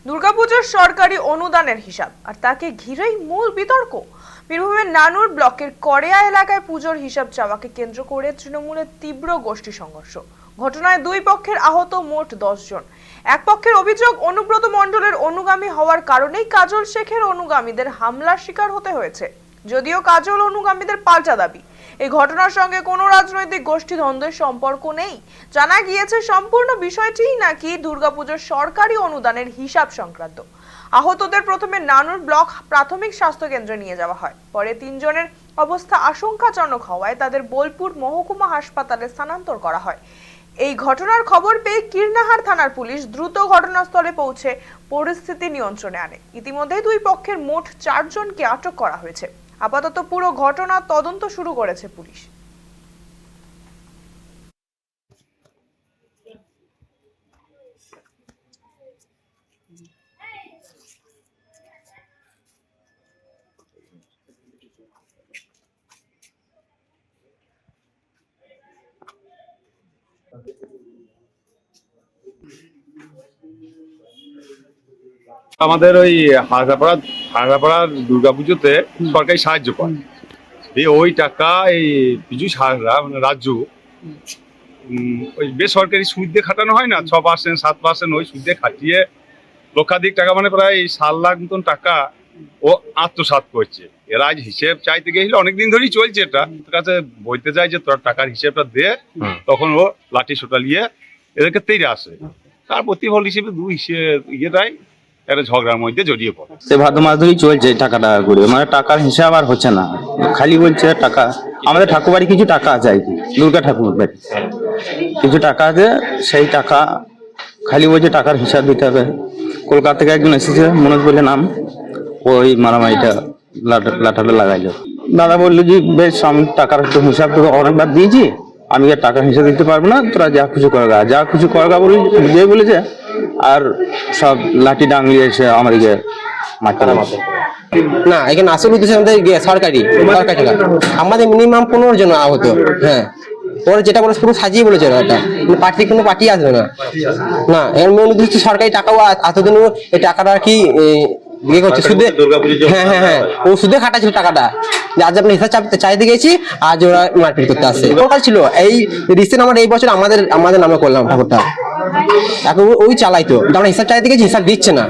দুর্গাপুজোর সরকারি অনুদানের হিসাব আর তাকে ঘিরেই মূল বিতর্ক। বীরভূমের নানুর ব্লকের করেয়া এলাকায় পুজোর হিসাব চাওয়াকে কেন্দ্র করে তৃণমূলের তীব্র গোষ্ঠী সংঘর্ষ। ঘটনায় দুই পক্ষের আহত মোট 10 জন। এক পক্ষের অভিযোগ, অনুব্রত মণ্ডলের অনুগামী হওয়ার কারণেই কাজল শেখের অনুগামীদের হামলার শিকার হতে হয়েছে, যদিও কাজল অনুগামীদের পাল্টা দাবি। এই ঘটনার সঙ্গে কোনো রাজনৈতিক গোষ্ঠী দ্বন্দ্বের সম্পর্ক নেই। জানা গিয়েছে সম্পূর্ণ বিষয়টিই নাকি দুর্গাপুজোর সরকারি অনুদানের হিসাব সংক্রান্ত। আহতদের প্রথমে নানুর ব্লক প্রাথমিক স্বাস্থ্য কেন্দ্রে নিয়ে যাওয়া হয়। পরে 3 জনের অবস্থা আশঙ্কাজনক হওয়ায় তাদের বোলপুর মহকুমা হাসপাতালে স্থানান্তর করা হয়। এই ঘটনার খবর পেয়ে কীর্ণাহার থানার পুলিশ দ্রুত ঘটনাস্থলে পৌঁছে পরিস্থিতি নিয়ন্ত্রণে আনে। ইতিমধ্যে দুই পক্ষের মোট 4 জনকে আটক করা হয়েছে। আপাতত পুরো ঘটনার তদন্ত শুরু করেছে পুলিশ। আমাদের ওই হাজাপাড়া দুর্গাপুজোতে সরকারি সাহায্য পায়। ওই টাকা এই পীযূষ হাজরা মানে রাজ্য ওই বেসরকারি সুদ দিয়ে খাটানো হয় না, 6% 7% ওই সুদ দিয়ে খাটিয়ে লক্ষাধিক টাকা মানে প্রায় 7 লাখ মতন টাকা ও আত্মসাৎ করছে। এরা আজ হিসেব চাইতে গেছিল, অনেকদিন ধরেই চলছে। এটা তোর কাছে বলতে যায় যে তোর টাকার হিসেবটা দে, তখন ও লাঠি সোটা নিয়ে এদেরকে তেড়ে আসে। তার প্রতিফল হিসেবে দুই ইয়েটাই একটা ঝগড়ার মধ্যে জড়িয়ে পড়ে। সে ভাদ্র মাস ধরেই চলছে টাকা করে, মানে টাকার হিসাব আর হচ্ছে না, খালি বলছে টাকা। আমাদের ঠাকুর বাড়ি কিছু টাকা আছে আর কি, দুর্গা ঠাকুর বাড়ি কিছু টাকা আছে, সেই টাকা খালি বলছে টাকার হিসাব দিতে হবে। কলকাতা থেকে একজন এসেছে, মনোজ বলে নাম, ওই মারামারিটা লাঠাটা লাগাইলো। দাদা বললো যে বেশ আমি টাকার একটু হিসাব তো অনেকবার দিয়েছি, আমি আর টাকার হিসাব দিতে পারবো না, তোরা যা কিছু করগা বলে বলেছে। আর সব লাঠি ডাঙিয়ে এসে আমাদেরকে মারতে না, এখানে আসল উদ্দেশ্য আমাদের সরকারি টাকা। আমাদের মিনিমাম 15 জন আহত। হ্যাঁ, ওরা যেটা বলে পুরো সাজিয়ে বলেছে, এটা পার্টি কোনো পার্টি আসবে না। না, এর মেন উদ্দেশ্য সরকারি টাকাও এতদিন এই টাকাটা কি ইয়ে করছে সুদে। হ্যাঁ, ও সুদে খাটাচ্ছিল টাকাটা। আজ আপনি হিসাব চাইতে গেছি, আজ ওরা মারপিট করতে আসছে। ওটা ছিল এই রিসেন্ট আমার এই বছর আমাদের নামে করলাম ঠাকুরটা, এখন ওই চালাইতো। আমরা হিসাব চাইতে গেছি, হিসাব দিচ্ছে না।